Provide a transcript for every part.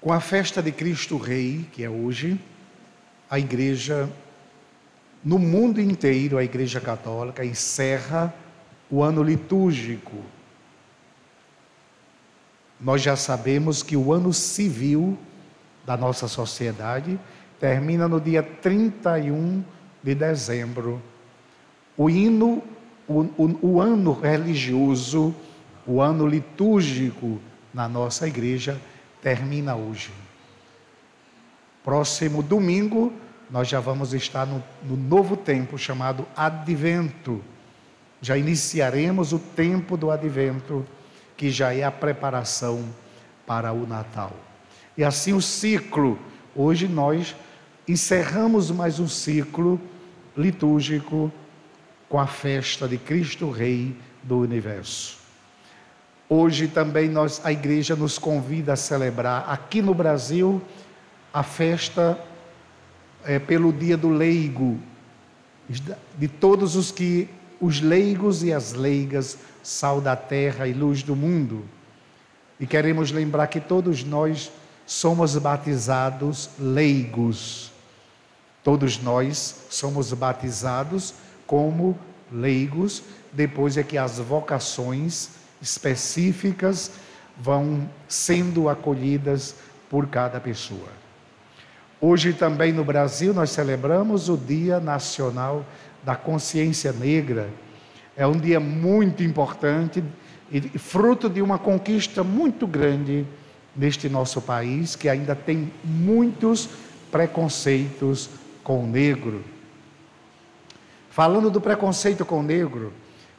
Com a festa de Cristo Rei, que é hoje, a igreja, no mundo inteiro, a Igreja Católica encerra o ano litúrgico. Nós já sabemos que o ano civil da nossa sociedade termina no dia 31 de dezembro. O ano religioso, o ano litúrgico na nossa igreja termina hoje. Próximo domingo, nós já vamos estar no novo tempo chamado Advento. Já iniciaremos o tempo do Advento, que já é a preparação para o Natal. E assim o ciclo, hoje nós encerramos mais um ciclo litúrgico com a festa de Cristo Rei do Universo. Hoje também a igreja nos convida a celebrar aqui no Brasil a festa pelo dia do leigo, de todos os leigos e as leigas, sal da terra e luz do mundo. E queremos lembrar que todos nós somos batizados leigos. Todos nós somos batizados como leigos, depois é que as vocações específicas vão sendo acolhidas por cada pessoa. Hoje também no Brasil nós celebramos o Dia Nacional da Consciência Negra. É um dia muito importante e fruto de uma conquista muito grande neste nosso país, que ainda tem muitos preconceitos com o negro. Falando do preconceito com o negro,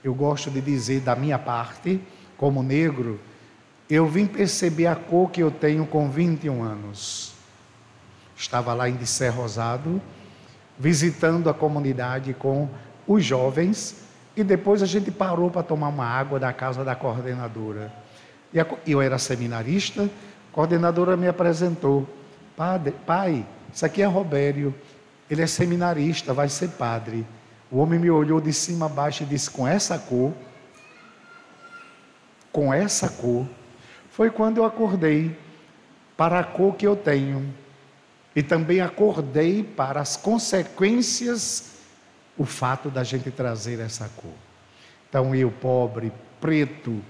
eu gosto de dizer da minha parte, como negro, eu vim perceber a cor que eu tenho com 21 anos. Estava lá em Dissé Rosado, visitando a comunidade com os jovens, e depois a gente parou para tomar uma água da casa da coordenadora. E eu era seminarista, a coordenadora me apresentou. Pai, isso aqui é Robério, ele é seminarista, vai ser padre. O homem me olhou de cima a baixo e disse, com essa cor, foi quando eu acordei para a cor que eu tenho. E também acordei para as consequências, o fato da gente trazer essa cor. Então eu, pobre, preto,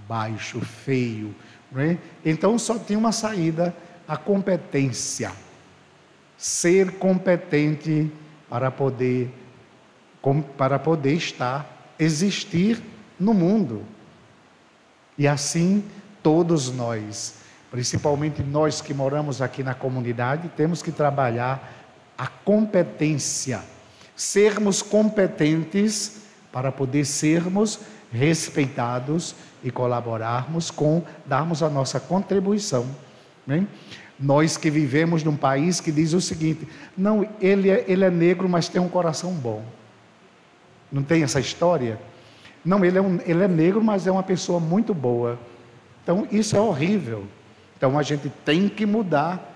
baixo, feio, não é? Então só tinha uma saída, a competência. Ser competente para poder existir no mundo. E assim todos nós, principalmente nós que moramos aqui na comunidade, temos que trabalhar a competência, sermos competentes para poder sermos respeitados e colaborarmos darmos a nossa contribuição, né? Nós que vivemos num país que diz o seguinte, não, ele é negro, mas tem um coração bom. Não tem essa história? Não, ele é negro, mas é uma pessoa muito boa. Então isso é horrível. Então a gente tem que mudar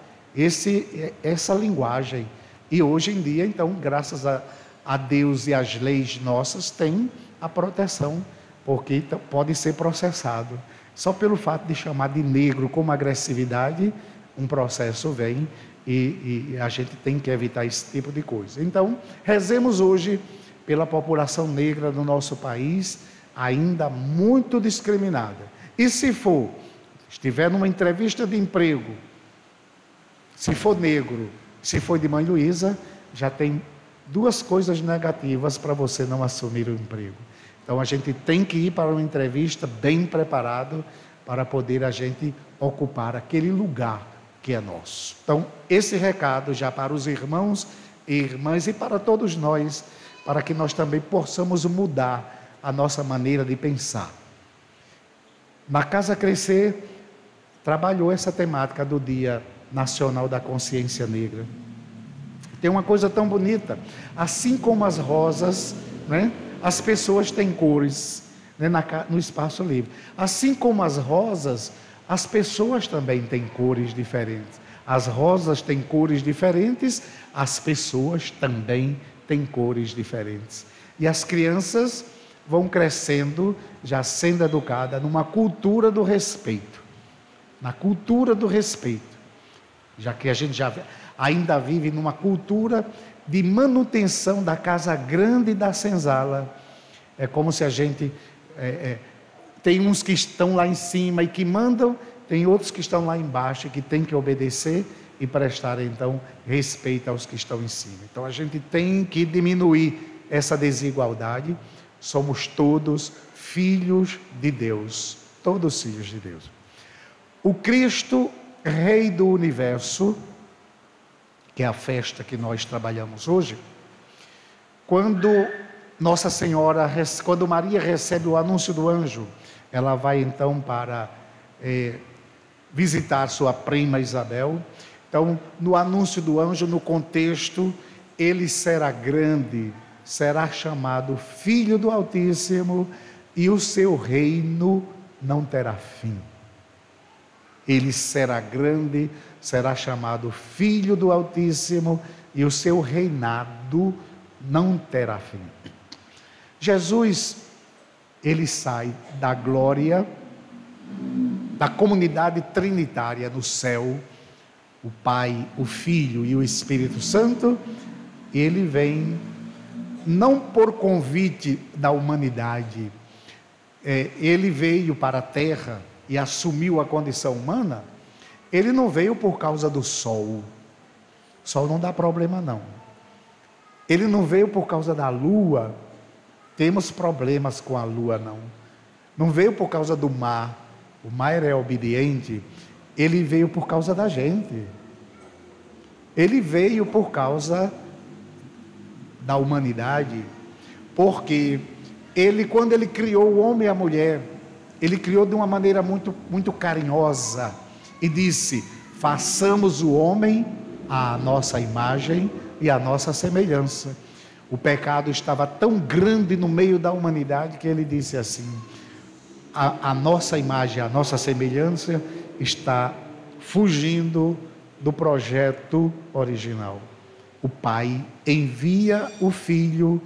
essa linguagem. E hoje em dia, então, graças a Deus e às leis nossas, tem a proteção, porque pode ser processado. Só pelo fato de chamar de negro como agressividade, um processo vem e a gente tem que evitar esse tipo de coisa. Então, rezemos hoje pela população negra do nosso país, ainda muito discriminada. E se estiver numa entrevista de emprego, se for negro, se for de Mãe Luísa, já tem duas coisas negativas para você não assumir o emprego. Então a gente tem que ir para uma entrevista bem preparado para poder a gente ocupar aquele lugar que é nosso. Então esse recado já para os irmãos e irmãs e para todos nós, para que nós também possamos mudar a nossa maneira de pensar. Na Casa Crescer trabalhou essa temática do Dia Nacional da Consciência Negra. Tem uma coisa tão bonita, assim como as rosas, né, as pessoas têm cores, né, no espaço livre. Assim como as rosas, as pessoas também têm cores diferentes. As rosas têm cores diferentes, as pessoas também têm cores diferentes. E as crianças vão crescendo, já sendo educadas numa cultura do respeito. Na cultura do respeito. já que a gente ainda vive numa cultura de manutenção da casa grande da senzala. É como se a gente tem uns que estão lá em cima e que mandam, tem outros que estão lá embaixo e que tem que obedecer e prestar então respeito aos que estão em cima. Então a gente tem que diminuir essa desigualdade. Somos todos filhos de Deus, todos filhos de Deus. O Cristo, Rei do Universo, que é a festa que nós trabalhamos hoje, quando Nossa Senhora, quando Maria recebe o anúncio do anjo, ela vai então para visitar sua prima Isabel. Então, no anúncio do anjo, no contexto, ele será grande, será chamado Filho do Altíssimo, e o seu reino não terá fim. Ele será grande, será chamado Filho do Altíssimo, e o seu reinado não terá fim. Jesus, ele sai da glória, da comunidade trinitária no céu, o Pai, o Filho e o Espírito Santo. Ele vem não por convite da humanidade, ele veio para a terra e assumiu a condição humana. Ele não veio por causa do sol. O sol não dá problema não. Ele não veio por causa da lua. Temos problemas com a lua não. Não veio por causa do mar. O mar é obediente. Ele veio por causa da gente. Ele veio por causa da humanidade, porque ele, quando ele criou o homem e a mulher, ele criou de uma maneira muito carinhosa e disse: façamos o homem à nossa imagem e à nossa semelhança. O pecado estava tão grande no meio da humanidade que ele disse assim: a nossa imagem, a nossa semelhança está fugindo do projeto original. O Pai envia o Filho,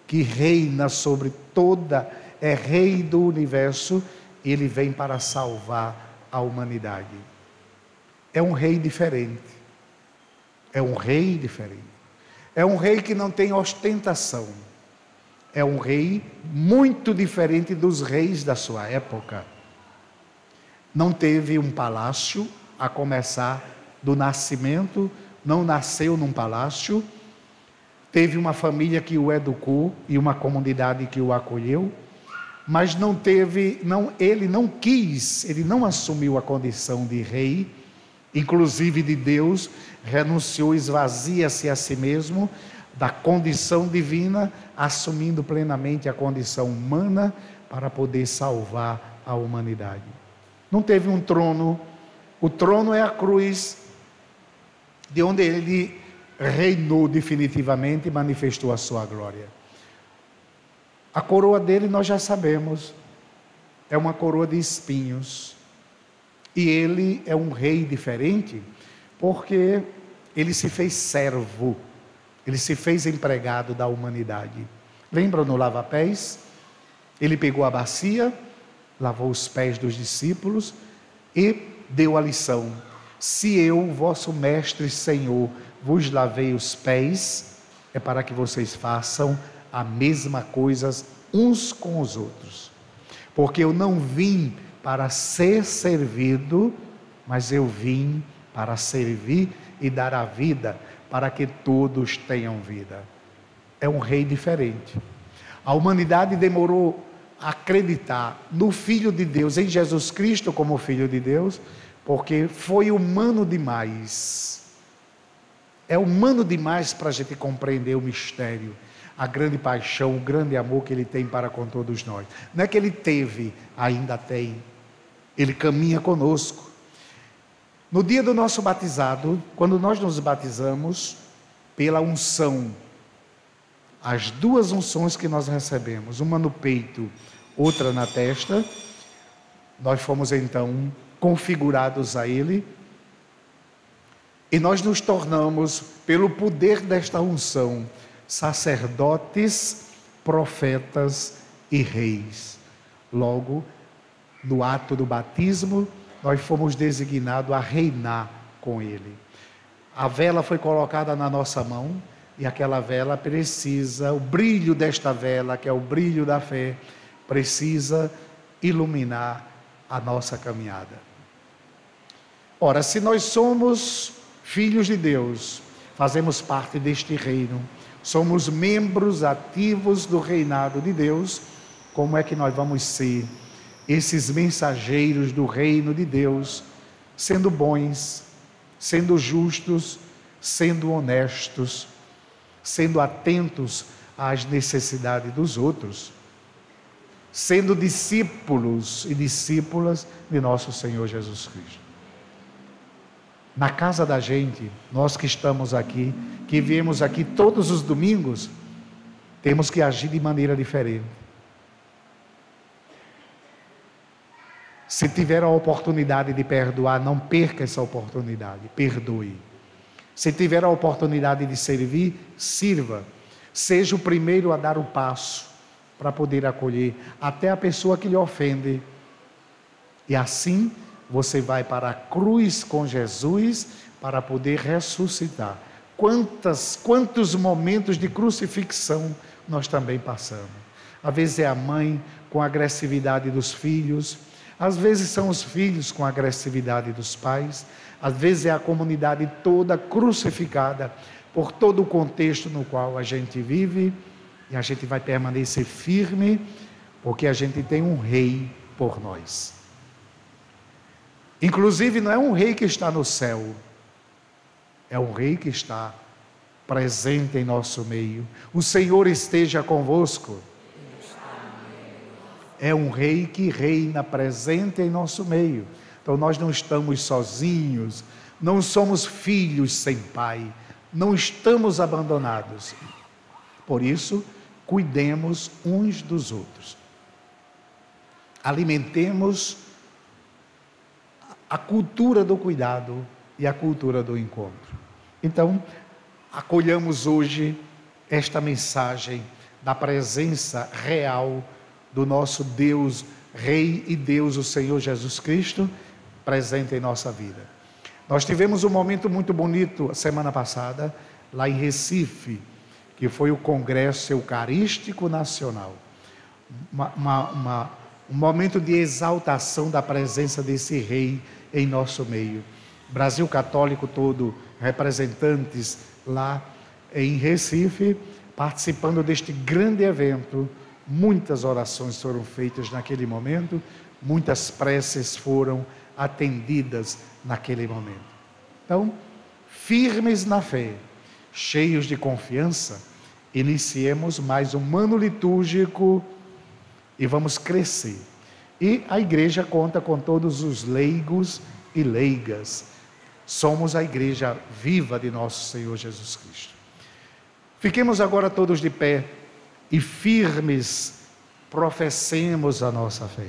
que reina sobre toda, é Rei do Universo. Ele vem para salvar a humanidade. É um rei diferente. É um rei diferente. É um rei que não tem ostentação. É um rei muito diferente dos reis da sua época. Não teve um palácio, a começar do nascimento, não nasceu num palácio. Teve uma família que o educou e uma comunidade que o acolheu, mas ele não quis, ele não assumiu a condição de rei, inclusive de Deus, renunciou, esvazia-se a si mesmo da condição divina, assumindo plenamente a condição humana para poder salvar a humanidade. Não teve um trono. O trono é a cruz, de onde ele reinou definitivamente e manifestou a sua glória. A coroa dele nós já sabemos, é uma coroa de espinhos. E ele é um rei diferente, porque ele se fez servo, ele se fez empregado da humanidade. Lembram no lava-pés? Ele pegou a bacia, lavou os pés dos discípulos e deu a lição: se eu, vosso mestre e Senhor, vos lavei os pés, é para que vocês façam a mesma coisa uns com os outros. Porque eu não vim para ser servido, mas eu vim para servir e dar a vida, para que todos tenham vida. É um rei diferente. A humanidade demorou a acreditar no Filho de Deus, em Jesus Cristo como Filho de Deus, porque foi humano demais. É humano demais para a gente compreender o mistério, a grande paixão, o grande amor que ele tem para com todos nós. Não é que ele teve, ainda tem. Ele caminha conosco. No dia do nosso batizado, quando nós nos batizamos pela unção, as duas unções que nós recebemos, uma no peito, outra na testa, nós fomos então configurados a ele, e nós nos tornamos, pelo poder desta unção, sacerdotes, profetas e reis. Logo, no ato do batismo, nós fomos designados a reinar com Ele. A vela foi colocada na nossa mão e aquela vela precisa, o brilho desta vela, que é o brilho da fé, precisa iluminar a nossa caminhada. Ora, se nós somos filhos de Deus, fazemos parte deste reino, somos membros ativos do reinado de Deus, como é que nós vamos ser esses mensageiros do reino de Deus, sendo bons, sendo justos, sendo honestos, sendo atentos às necessidades dos outros, sendo discípulos e discípulas de nosso Senhor Jesus Cristo. Na casa da gente, nós que estamos aqui, que viemos aqui todos os domingos, temos que agir de maneira diferente. Se tiver a oportunidade de perdoar, não perca essa oportunidade, perdoe. Se tiver a oportunidade de servir, sirva. Seja o primeiro a dar o passo para poder acolher até a pessoa que lhe ofende. E assim você vai para a cruz com Jesus para poder ressuscitar. Quantos momentos de crucifixão nós também passamos. Às vezes é a mãe com a agressividade dos filhos, às vezes são os filhos com a agressividade dos pais, às vezes é a comunidade toda crucificada por todo o contexto no qual a gente vive, e a gente vai permanecer firme, porque a gente tem um rei por nós. Inclusive não é um rei que está no céu, é um rei que está presente em nosso meio. O Senhor esteja convosco. É um rei que reina presente em nosso meio. Então nós não estamos sozinhos, não somos filhos sem pai, não estamos abandonados. Por isso, cuidemos uns dos outros. Alimentemos a cultura do cuidado e a cultura do encontro. Então, acolhamos hoje esta mensagem da presença real do nosso Deus, Rei e Deus, o Senhor Jesus Cristo, presente em nossa vida. Nós tivemos um momento muito bonito a semana passada, lá em Recife, que foi o Congresso Eucarístico Nacional. Um momento de exaltação da presença desse Rei em nosso meio. Brasil católico todo, representantes lá em Recife, participando deste grande evento. Muitas orações foram feitas naquele momento, muitas preces foram atendidas naquele momento. Então, firmes na fé, cheios de confiança, iniciemos mais um ano litúrgico e vamos crescer. E a igreja conta com todos os leigos e leigas. Somos a igreja viva de nosso Senhor Jesus Cristo. Fiquemos agora todos de pé e firmes, professemos a nossa fé.